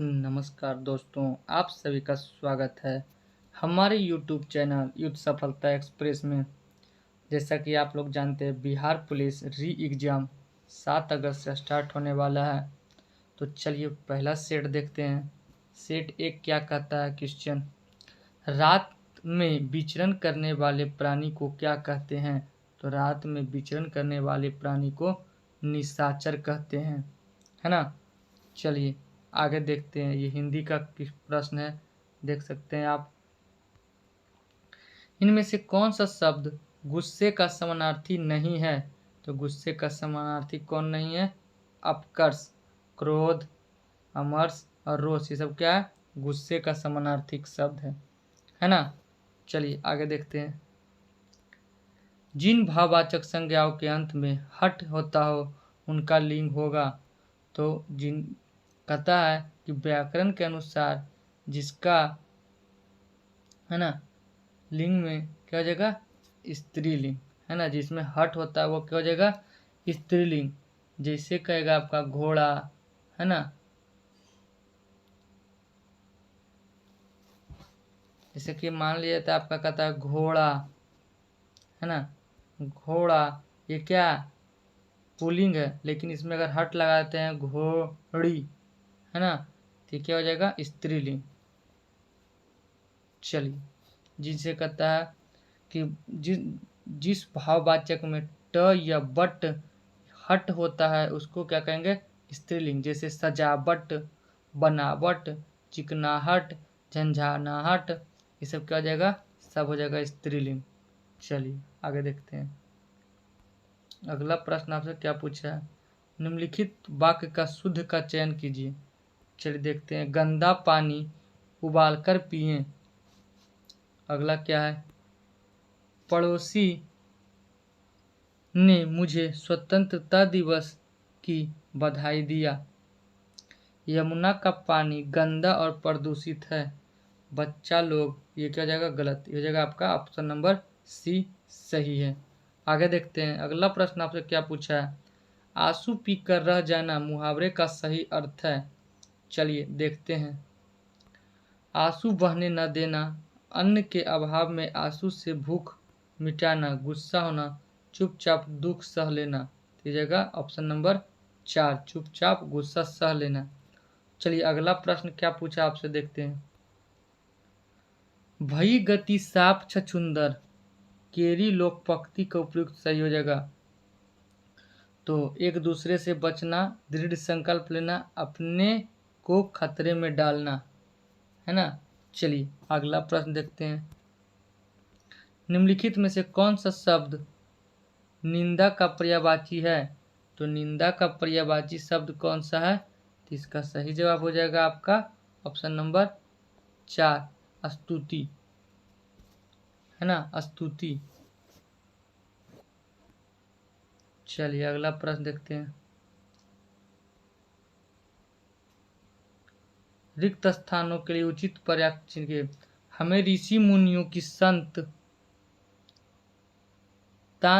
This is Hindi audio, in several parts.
नमस्कार दोस्तों, आप सभी का स्वागत है हमारे YouTube चैनल युद्ध सफलता एक्सप्रेस में। जैसा कि आप लोग जानते हैं, बिहार पुलिस री एग्ज़ाम 7 अगस्त से स्टार्ट होने वाला है। तो चलिए पहला सेट देखते हैं। सेट एक क्या कहता है क्वेश्चन, रात में विचरण करने वाले प्राणी को क्या कहते हैं? तो रात में विचरण करने वाले प्राणी को निशाचर कहते हैं, है ना। चलिए आगे देखते हैं। ये हिंदी का किस प्रश्न है, देख सकते हैं आप। इनमें से कौन सा शब्द गुस्से का समानार्थी नहीं है? तो गुस्से का समानार्थी कौन नहीं है? अपकर्ष, क्रोध, अमर्ष और रोष, ये सब क्या है? गुस्से का समानार्थी शब्द है ना। चलिए आगे देखते हैं। जिन भाववाचक संज्ञाओं के अंत में हट होता हो उनका लिंग होगा। तो जिन कहता है कि व्याकरण के अनुसार जिसका, है ना, लिंग में क्या हो जाएगा? स्त्रीलिंग, है ना। जिसमें हट होता है वो क्या हो जाएगा? स्त्रीलिंग। जैसे कहेगा आपका घोड़ा, है ना। जैसे कि मान लिया जाता है आपका कहता है घोड़ा, है ना। घोड़ा ये क्या पुल्लिंग है, लेकिन इसमें अगर हट लगाते हैं घोड़ी, है ना, तो क्या हो जाएगा? स्त्रीलिंग। चलिए, जिसे कहता है कि जिस भाववाचक में ट या बट हट होता है उसको क्या कहेंगे? स्त्रीलिंग। जैसे सजावट, बनावट, चिकनाहट, झंझानाहट, ये सब क्या हो जाएगा? सब हो जाएगा स्त्रीलिंग। चलिए आगे देखते हैं। अगला प्रश्न आपसे क्या पूछा है, निम्नलिखित वाक्य का शुद्ध का चयन कीजिए। चलिए देखते हैं। गंदा पानी उबालकर पिएं। अगला क्या है, पड़ोसी ने मुझे स्वतंत्रता दिवस की बधाई दिया। यमुना का पानी गंदा और प्रदूषित है। बच्चा लोग, ये क्या हो जाएगा? गलत। ये हो जाएगा आपका ऑप्शन नंबर सी सही है। आगे देखते हैं। अगला प्रश्न आपसे क्या पूछा है, आंसू पी कर रह जाना मुहावरे का सही अर्थ है। चलिए देखते हैं। आंसू बहने न देना, अन्न के अभाव में आंसू से भूख मिटाना, गुस्सा होना, चुपचाप दुख सह लेना। तो जगह ऑप्शन नंबर 4, चुपचाप गुस्सा सह लेना। चलिए अगला प्रश्न क्या पूछा आपसे देखते हैं। भई गति साप छछुंदर, केरी लोक पंक्ति का उपयुक्त सही हो जाएगा। तो एक दूसरे से बचना, दृढ़ संकल्प लेना, अपने को खतरे में डालना, है ना। चलिए अगला प्रश्न देखते हैं। निम्नलिखित में से कौन सा शब्द निंदा का पर्यायवाची है? तो निंदा का पर्यायवाची शब्द कौन सा है? तो इसका सही जवाब हो जाएगा आपका ऑप्शन नंबर 4, स्तुति, है ना, स्तुति। चलिए अगला प्रश्न देखते हैं। रिक्त स्थानों के लिए उचित पर्याय चिन्ह। हमें ऋषि मुनियों की संतान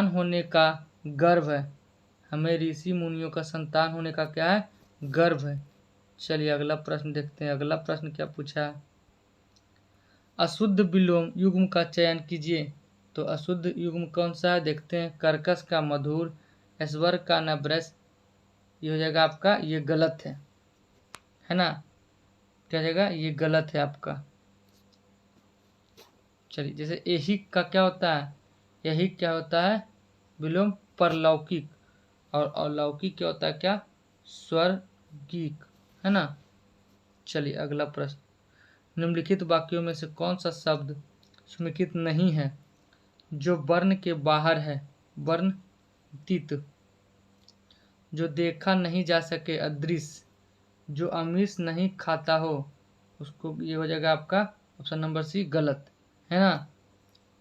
होने का गर्व है। हमें ऋषि मुनियों का संतान होने का क्या है? गर्व है। चलिए अगला प्रश्न देखते हैं। अगला प्रश्न क्या पूछा है, अशुद्ध विलोम युग्म का चयन कीजिए। तो अशुद्ध युग्म कौन सा है देखते हैं। कर्कश का मधुर, ऐश्वर्य का नब्रस, ये हो जाएगा आपका, ये गलत है ना। क्या जाएगा? ये गलत है आपका। चलिए जैसे यही का क्या होता है, यही क्या होता है? विलोम परलौकिक, और अलौकिक क्या होता है? क्या? स्वर्गिक, है ना। चलिए अगला प्रश्न, निम्नलिखित वाक्यों में से कौन सा शब्द समेकित नहीं है जो वर्ण के बाहर है? वर्णतीत, जो देखा नहीं जा सके, अदृश्य, जो आमिष नहीं खाता हो उसको, ये हो जाएगा आपका ऑप्शन नंबर सी गलत, है ना।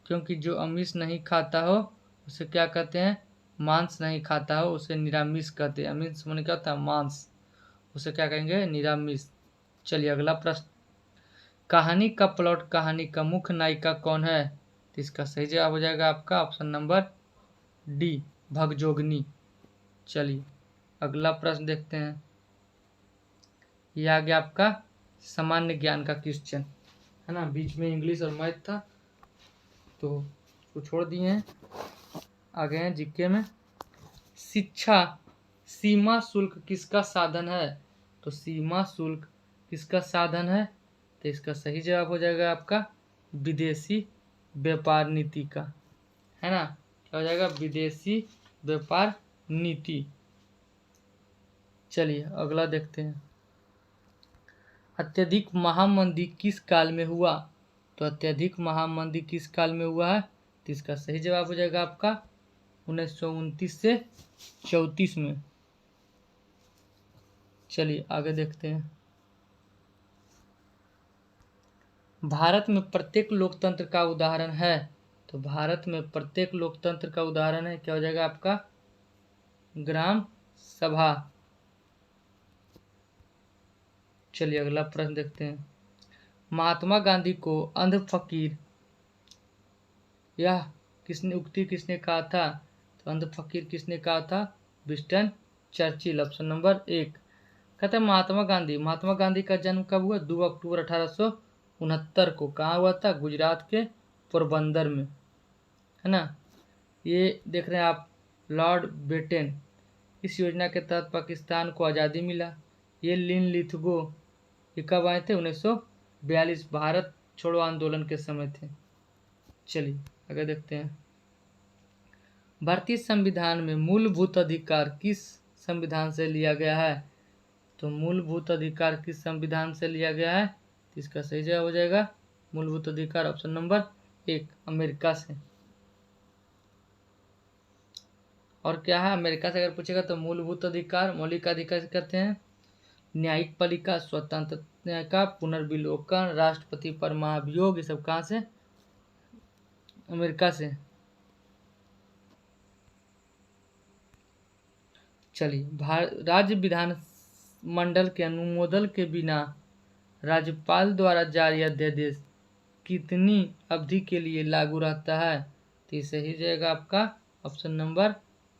क्योंकि जो आमिष नहीं खाता हो उसे क्या कहते हैं? मांस नहीं खाता हो उसे निरामिष कहते हैं। आमिष माने क्या होता है? मांस, उसे क्या कहेंगे? निरामिष। चलिए अगला प्रश्न, कहानी का प्लॉट, कहानी का मुख्य नायिका कौन है? तो इसका सही जवाब हो जाएगा आपका ऑप्शन नंबर डी, भगजोगनी। चलिए अगला प्रश्न देखते हैं। यह आ गया आपका सामान्य ज्ञान का क्वेश्चन, है ना। बीच में इंग्लिश और मैथ था तो उसको छोड़ दिए हैं। आ गए हैं जीके में। शिक्षा सीमा शुल्क किसका साधन है? तो सीमा शुल्क किसका साधन है? तो इसका सही जवाब हो जाएगा आपका विदेशी व्यापार नीति का, है ना। क्या हो जाएगा? विदेशी व्यापार नीति। चलिए अगला देखते हैं। अत्यधिक महामंदी किस काल में हुआ? तो अत्यधिक महामंदी किस काल में हुआ है? तो इसका सही जवाब हो जाएगा आपका 1929 से 34 में। चलिए आगे देखते हैं। भारत में प्रत्येक लोकतंत्र का उदाहरण है? तो भारत में प्रत्येक लोकतंत्र का उदाहरण है, क्या हो जाएगा आपका? ग्राम सभा। चलिए अगला प्रश्न देखते हैं। महात्मा गांधी को अंध फकीर यह उक्ति किसने कहा था? तो अंध फकीर किसने कहा था? Winston Churchill. Option number 1। कहते हैं महात्मा गांधी का जन्म कब हुआ? 2 अक्टूबर 1869 को। कहाँ हुआ था? गुजरात के पोरबंदर में, है ना। ये देख रहे हैं आप, लॉर्ड बेटेन। इस योजना के तहत पाकिस्तान को आज़ादी मिला। ये लिन लिथगो ये कब आए थे? 1942 भारत छोड़ो आंदोलन के समय थे। चलिए आगे देखते हैं। भारतीय संविधान में मूलभूत अधिकार किस संविधान से लिया गया है? तो मूलभूत अधिकार किस संविधान से लिया गया है? तो इसका सही जवाब हो जाएगा मूलभूत अधिकार ऑप्शन नंबर 1 अमेरिका से। और क्या है अमेरिका से अगर पूछेगा तो मूलभूत अधिकार, मौलिक अधिकार कहते हैं न्यायिक पालिका, स्वतंत्रता का पुनर्विलोकन, राष्ट्रपति पर महाभियोग, ये सब कहाँ से? अमेरिका से। चलिए राज्य विधान मंडल के अनुमोदन के बिना राज्यपाल द्वारा जारी अध्यादेश कितनी अवधि के लिए लागू रहता है? तो ये सही जाएगा आपका ऑप्शन नंबर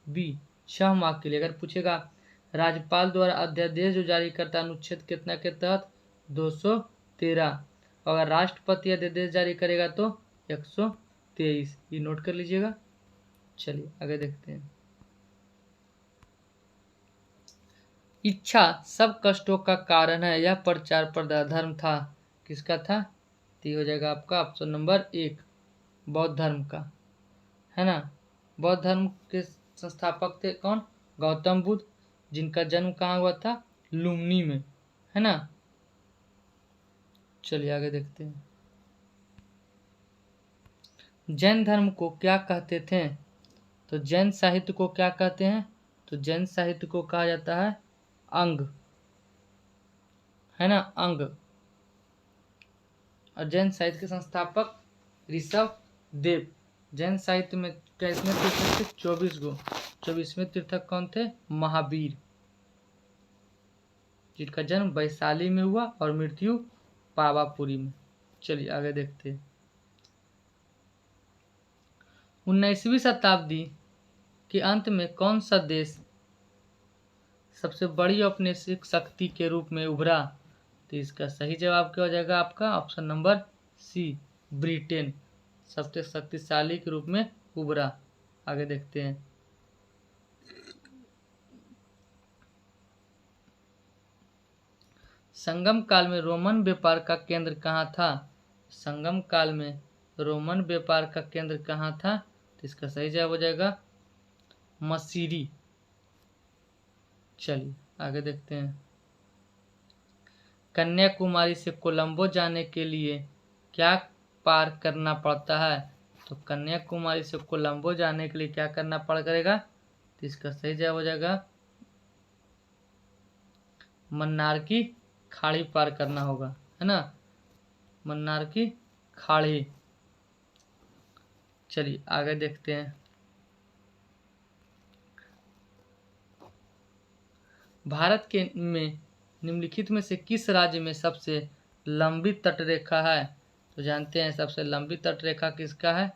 बी 6 माह के लिए। अगर पूछेगा राज्यपाल द्वारा अध्यादेश जो जारी करता है अनुच्छेद कितना के तहत? 213। अगर राष्ट्रपति अध्यादेश जारी करेगा तो 123। ये नोट कर लीजिएगा। चलिए आगे देखते हैं। इच्छा सब कष्टों का कारण है, यह प्रचार धर्म था। किसका था? तो हो जाएगा आपका ऑप्शन नंबर 1 बौद्ध धर्म का, है ना। बौद्ध धर्म के संस्थापक थे कौन? गौतम बुद्ध, जिनका जन्म कहाँ हुआ था? लुम्नी में, है ना। चलिए आगे देखते हैं। जैन धर्म को क्या कहते थे? तो जैन साहित्य को क्या कहते हैं? तो जैन साहित्य को कहा जाता है अंग, है ना, अंग। और जैन साहित्य के संस्थापक ऋषभ देव। जैन साहित्य में कितने तीर्थक थे? 24 गो। 24वें तीर्थक कौन थे? महावीर, जिनका जन्म वैशाली में हुआ और मृत्यु पावापुरी में। चलिए आगे देखते हैं। 19वीं शताब्दी के अंत में कौन सा देश सबसे बड़ी औपनिवेशिक शक्ति के रूप में उभरा? तो इसका सही जवाब क्या हो जाएगा आपका ऑप्शन नंबर सी ब्रिटेन सबसे शक्तिशाली के रूप में उभरा। आगे देखते हैं। संगम काल में रोमन व्यापार का केंद्र कहाँ था? संगम काल में रोमन व्यापार का केंद्र कहाँ था? तो इसका सही जवाब हो जाएगा मसीरी। चलिए आगे देखते हैं। कन्याकुमारी से कोलंबो जाने के लिए क्या पार करना पड़ता है? तो कन्याकुमारी से कोलंबो जाने के लिए क्या करना पड़ेगा? तो इसका सही जवाब हो जाएगा मन्नार की खाड़ी पार करना होगा, है ना, मन्नार की खाड़ी। चलिए आगे देखते हैं। भारत के में निम्नलिखित में से किस राज्य में सबसे लंबी तटरेखा है? तो जानते हैं सबसे लंबी तटरेखा किसका है?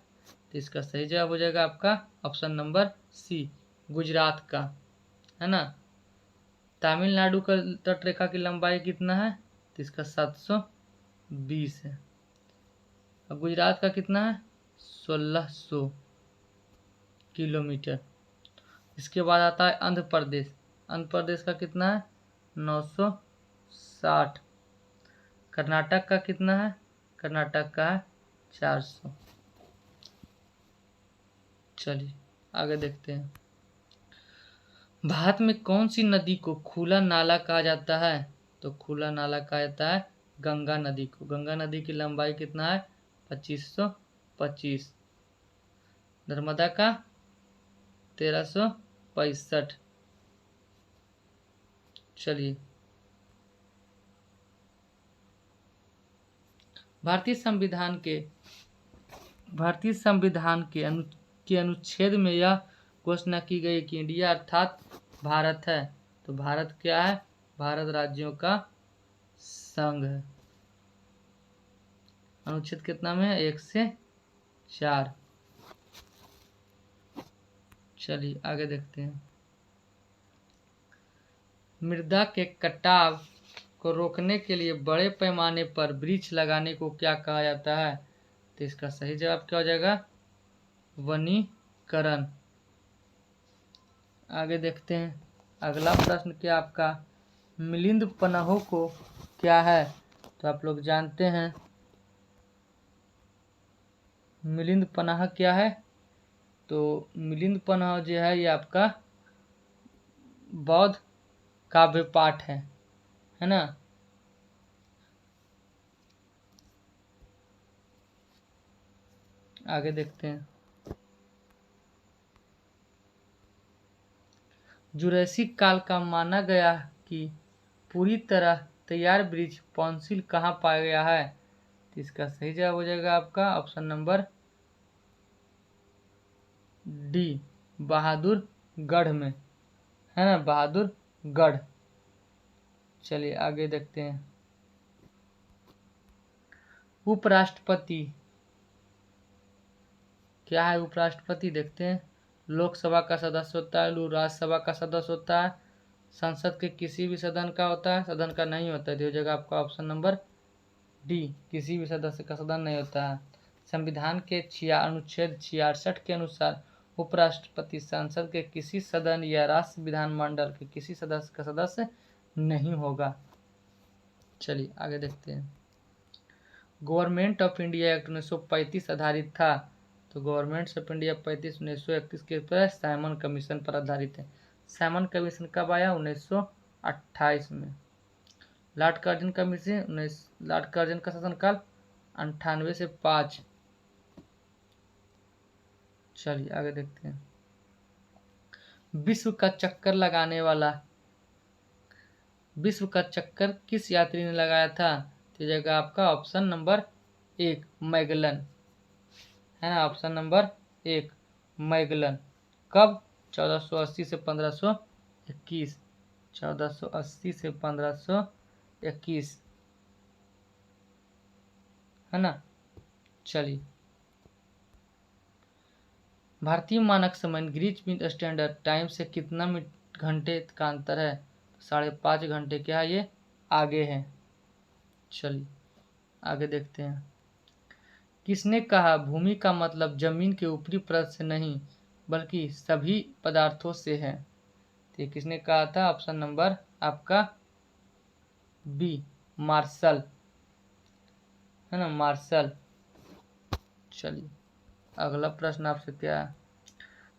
तो इसका सही जवाब हो जाएगा आपका ऑप्शन नंबर सी गुजरात का, है ना। तमिलनाडु का तटरेखा की लंबाई कितना है? तो इसका 720 है। अब गुजरात का कितना है? 1600 किलोमीटर। इसके बाद आता है आंध्र प्रदेश। आंध्र प्रदेश का कितना है? 960। कर्नाटक का कितना है? कर्नाटक का है 400। चलिए आगे देखते हैं। भारत में कौन सी नदी को खुला नाला कहा जाता है? तो खुला नाला कहा जाता है गंगा नदी को। गंगा नदी की लंबाई कितना है? 2525। नर्मदा का 1365। चलिए भारतीय संविधान के अनुच्छेद में यह घोषणा की गई कि इंडिया अर्थात भारत है। तो भारत क्या है? भारत राज्यों का संघ है। अनुच्छेद कितना में है? 104। चलिए आगे देखते हैं। मृदा के कटाव को रोकने के लिए बड़े पैमाने पर वृक्ष लगाने को क्या कहा जाता है? तो इसका सही जवाब क्या हो जाएगा? वनीकरण। आगे देखते हैं। अगला प्रश्न क्या आपका? मिलिंद पनहो को क्या है? तो आप लोग जानते हैं मिलिंद पनह क्या है? तो मिलिंद पनह जो है ये आपका बौद्ध काव्य पाठ है ना। आगे देखते हैं। जुरैसिक काल का माना गया कि पूरी तरह तैयार वृक्ष पॉन्सिल कहाँ पाया गया है? तो इसका सही जवाब हो जाएगा आपका ऑप्शन नंबर डी, बहादुरगढ़ में, है ना, बहादुरगढ़। चलिए आगे देखते हैं। उपराष्ट्रपति क्या है? उपराष्ट्रपति देखते हैं। लोकसभा का सदस्य होता है, राज्यसभा का सदस्य होता है, संसद के किसी भी सदन का होता है, सदन का नहीं होता है। तो हो जाएगा आपका ऑप्शन नंबर डी, किसी भी सदस्य का सदन नहीं होता है। संविधान के अनुच्छेद 66 के अनुसार उपराष्ट्रपति संसद के किसी सदन या राष्ट्र विधानमंडल के किसी सदस्य का सदस्य नहीं होगा। चलिए आगे देखते हैं। गवर्नमेंट ऑफ इंडिया एक्ट 1935 आधारित था। तो गवर्नमेंट ऑफ इंडिया 1931 के ऊपर साइमन कमीशन पर आधारित है। साइमन कमीशन कब आया? 1928 में। Lord Curzon commission Lord Curzon का शासनकाल 98 से 5। चलिए आगे देखते हैं। विश्व का चक्कर किस यात्री ने लगाया था? तो जगह आपका ऑप्शन नंबर 1 मैगलन, है ना, ऑप्शन नंबर 1 मैगलन। कब? 1480 से 1521। 1480 से 1521, है ना। चलिए भारतीय मानक समय ग्रीच मीन स्टैंडर्ड टाइम से कितना घंटे का अंतर है? 5.5 घंटे क्या है ये आगे है। चलिए आगे देखते हैं। किसने कहा भूमि का मतलब जमीन के ऊपरी परत से नहीं बल्कि सभी पदार्थों से है? तो किसने कहा था? ऑप्शन नंबर आपका बी, मार्शल, है ना, मार्शल। चलिए अगला प्रश्न आपसे क्या है?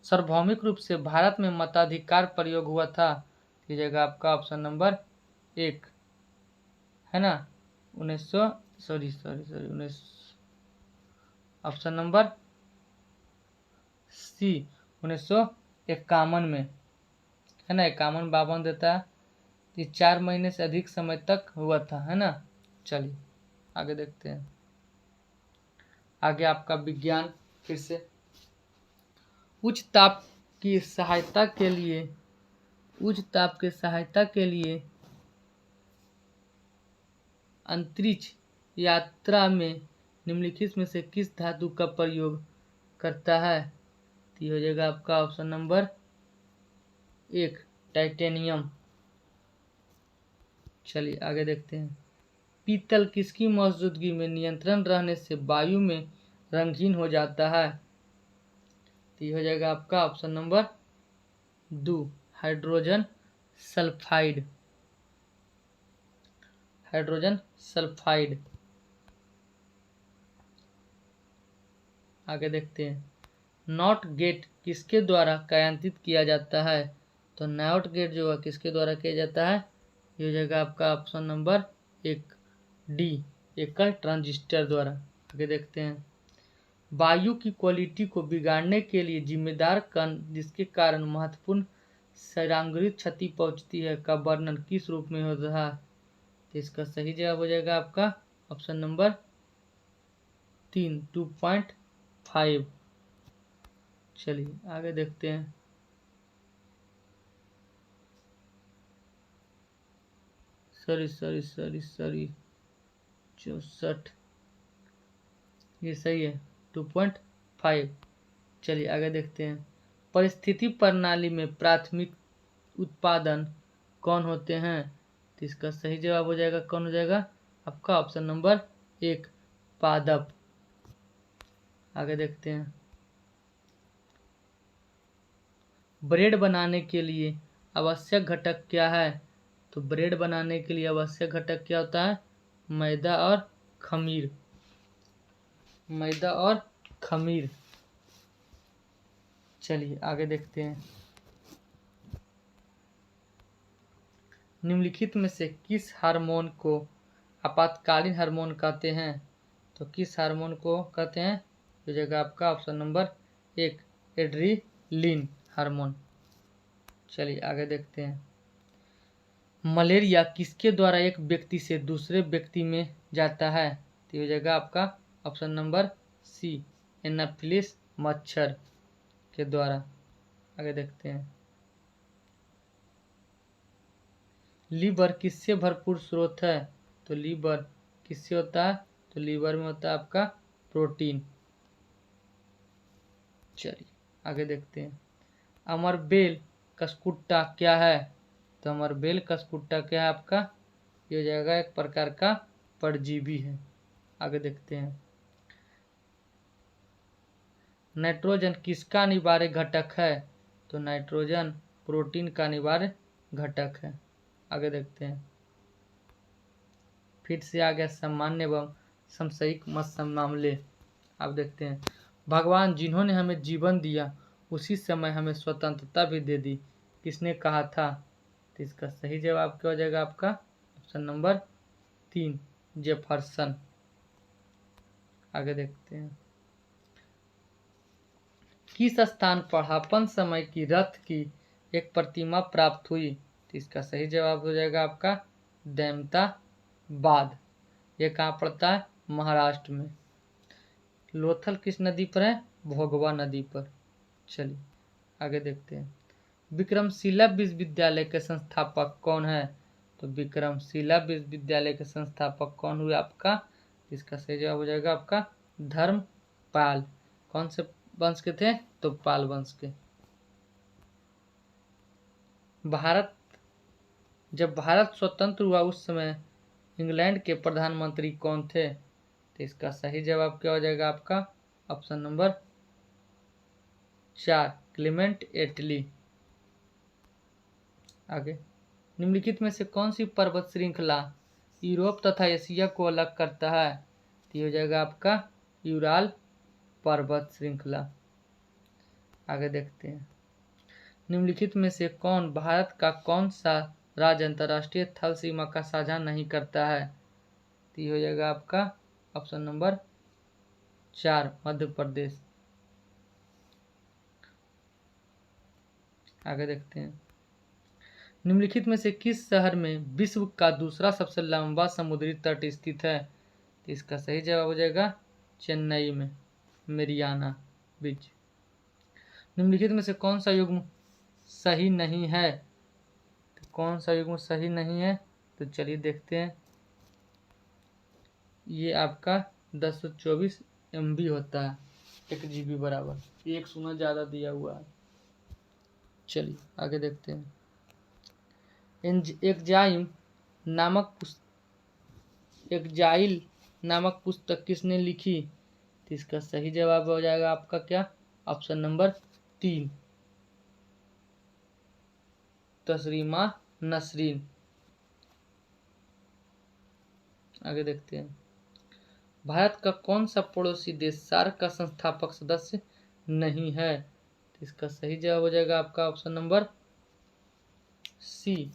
सार्वभौमिक रूप से भारत में मताधिकार प्रयोग हुआ था? ये जगह आपका ऑप्शन नंबर 1, है ना, 19 ऑप्शन नंबर सी 1951 में, है ना, 51-52 देता है। ये 4 महीने से अधिक समय तक हुआ था, है ना। चलिए आगे देखते हैं। आगे आपका विज्ञान फिर से। उच्च ताप की सहायता के लिए अंतरिक्ष यात्रा में निम्नलिखित में से किस धातु का प्रयोग करता है? तो हो जाएगा आपका ऑप्शन नंबर 1 टाइटेनियम। चलिए आगे देखते हैं। पीतल किसकी मौजूदगी में नियंत्रण रहने से वायु में रंगीन हो जाता है? तो ये हो जाएगा आपका option number 2, hydrogen sulphide. Hydrogen sulphide. आगे देखते हैं, नॉट गेट किसके द्वारा कार्यान्वित किया जाता है? तो नॉट गेट जो है किसके द्वारा किया जाता है? ये हो जाएगा आपका ऑप्शन नंबर 1, डी, एकल ट्रांजिस्टर द्वारा। आगे देखते हैं, वायु की क्वालिटी को बिगाड़ने के लिए जिम्मेदार कण जिसके कारण महत्वपूर्ण शरीरांगीय क्षति पहुंचती है का वर्णन किस रूप में होता है? तो इसका सही जवाब हो जाएगा आपका ऑप्शन नंबर 3, 2.5। चलिए आगे देखते हैं, सॉरी 64, ये सही है 2.5। चलिए आगे देखते हैं, परिस्थिति प्रणाली में प्राथमिक उत्पादन कौन होते हैं? तो इसका सही जवाब हो जाएगा, कौन हो जाएगा आपका ऑप्शन नंबर 1, पादप। आगे देखते हैं, ब्रेड बनाने के लिए आवश्यक घटक क्या है? तो ब्रेड बनाने के लिए आवश्यक घटक क्या होता है? मैदा और खमीर। मैदा और खमीर। चलिए आगे देखते हैं, निम्नलिखित में से किस हार्मोन को आपातकालीन हार्मोन कहते हैं? तो किस हार्मोन को कहते हैं? हो जाएगा आपका ऑप्शन नंबर 1, एड्रीलिन हार्मोन। चलिए आगे देखते हैं, मलेरिया किसके द्वारा एक व्यक्ति से दूसरे व्यक्ति में जाता है? तो हो जाएगा आपका ऑप्शन नंबर सी, एनाफिलिस मच्छर के द्वारा। आगे देखते हैं, लीवर किससे भरपूर स्रोत है? तो लीवर किससे होता है? तो लीवर में होता है आपका प्रोटीन। चलिए आगे देखते हैं, अमरबेल कसकुट्टा क्या है? तो अमरबेल कसकुट्टा क्या है आपका? ये हो जाएगा एक प्रकार का परजीवी है। आगे देखते हैं, नाइट्रोजन किसका अनिवार्य घटक है? तो नाइट्रोजन प्रोटीन का अनिवार्य घटक है। आगे देखते हैं, फिर से आ गया सामान्य एवं समसामयिक मत मामले। आप देखते हैं, भगवान जिन्होंने हमें जीवन दिया उसी समय हमें स्वतंत्रता भी दे दी, किसने कहा था? तो इसका सही जवाब क्या हो जाएगा आपका ऑप्शन नंबर 3, जेफरसन। आगे देखते हैं, किस स्थान पर हड़प्पन समय की रथ की एक प्रतिमा प्राप्त हुई? तो इसका सही जवाब हो जाएगा आपका दैमताबाद। ये कहाँ पड़ता है? महाराष्ट्र में। लोथल किस नदी पर है? भोगवा नदी पर। चलिए आगे देखते हैं, विक्रमशिला विश्वविद्यालय के संस्थापक कौन है? तो विक्रमशिला विश्वविद्यालय के संस्थापक कौन हुए आपका? इसका सही जवाब हो जाएगा आपका धर्मपाल। कौन से वंश के थे? तो पाल वंश के। जब भारत स्वतंत्र हुआ उस समय इंग्लैंड के प्रधानमंत्री कौन थे? तो इसका सही जवाब क्या हो जाएगा आपका ऑप्शन नंबर 4, क्लेमेंट एटली। आगे, निम्नलिखित में से कौन सी पर्वत श्रृंखला यूरोप तथा एशिया को अलग करता है? तो ये हो जाएगा आपका यूराल पर्वत श्रृंखला। आगे देखते हैं, निम्नलिखित में से कौन भारत का कौन सा राज्य अंतर्राष्ट्रीय थल सीमा का साझा नहीं करता है? तो ये हो जाएगा आपका ऑप्शन नंबर 4, मध्य प्रदेश। आगे देखते हैं, निम्नलिखित में से किस शहर में विश्व का दूसरा सबसे लंबा समुद्री तट स्थित है? तो इसका सही जवाब हो जाएगा चेन्नई में, मेरियाना बीच। निम्नलिखित में से कौन सा युग्म सही नहीं है? तो कौन सा युग्म सही नहीं है? तो चलिए देखते हैं, ये आपका 1024 MB होता है, 1 GB बराबर, 1 शून्य ज़्यादा दिया हुआ है। चलिए आगे देखते हैं, एंजाइम नामक एग्जाइल नामक पुस्तक किसने लिखी? तो इसका सही जवाब हो जाएगा आपका क्या, ऑप्शन नंबर 3, तस्लीमा नसरीन। आगे देखते हैं, भारत का कौन सा पड़ोसी देश सार्क का संस्थापक सदस्य नहीं है? तो इसका सही जवाब हो जाएगा आपका ऑप्शन नंबर सी,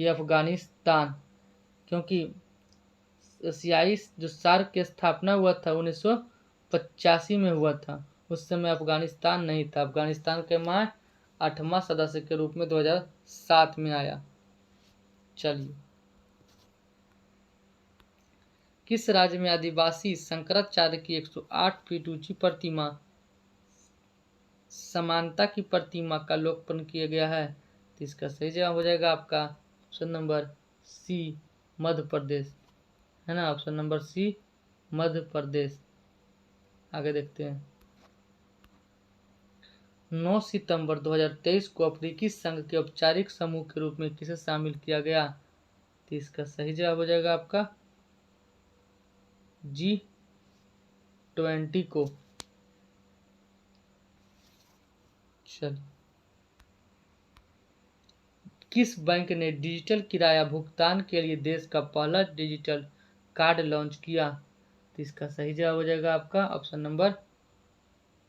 ये अफगानिस्तान। क्योंकि एशियाई जो सार्क की स्थापना हुआ था 1985 में हुआ था, उस समय अफगानिस्तान नहीं था। अफगानिस्तान के माँ 8वां सदस्य के रूप में 2007 में आया। चलिए, किस राज्य में आदिवासी शंकराचार्य की 108 फीट ऊंची प्रतिमा समानता की प्रतिमा का लोकार्पण किया गया है? तो इसका सही जवाब हो जाएगा आपका ऑप्शन नंबर सी, मध्य प्रदेश, है ना, ऑप्शन नंबर सी, मध्य प्रदेश। आगे देखते हैं, 9 सितंबर 2023 को अफ्रीकी संघ के औपचारिक समूह के रूप में किसे शामिल किया गया? तो इसका सही जवाब हो जाएगा आपका G20 को। चल, किस बैंक ने डिजिटल किराया भुगतान के लिए देश का पहला डिजिटल कार्ड लॉन्च किया? तो इसका सही जवाब हो जाएगा आपका option number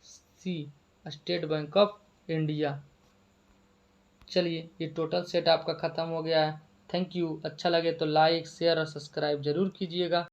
C, State Bank of India. चलिए, ये टोटल सेट आपका खत्म हो गया है। Thank you. अच्छा लगे तो लाइक शेयर और सब्सक्राइब जरूर कीजिएगा।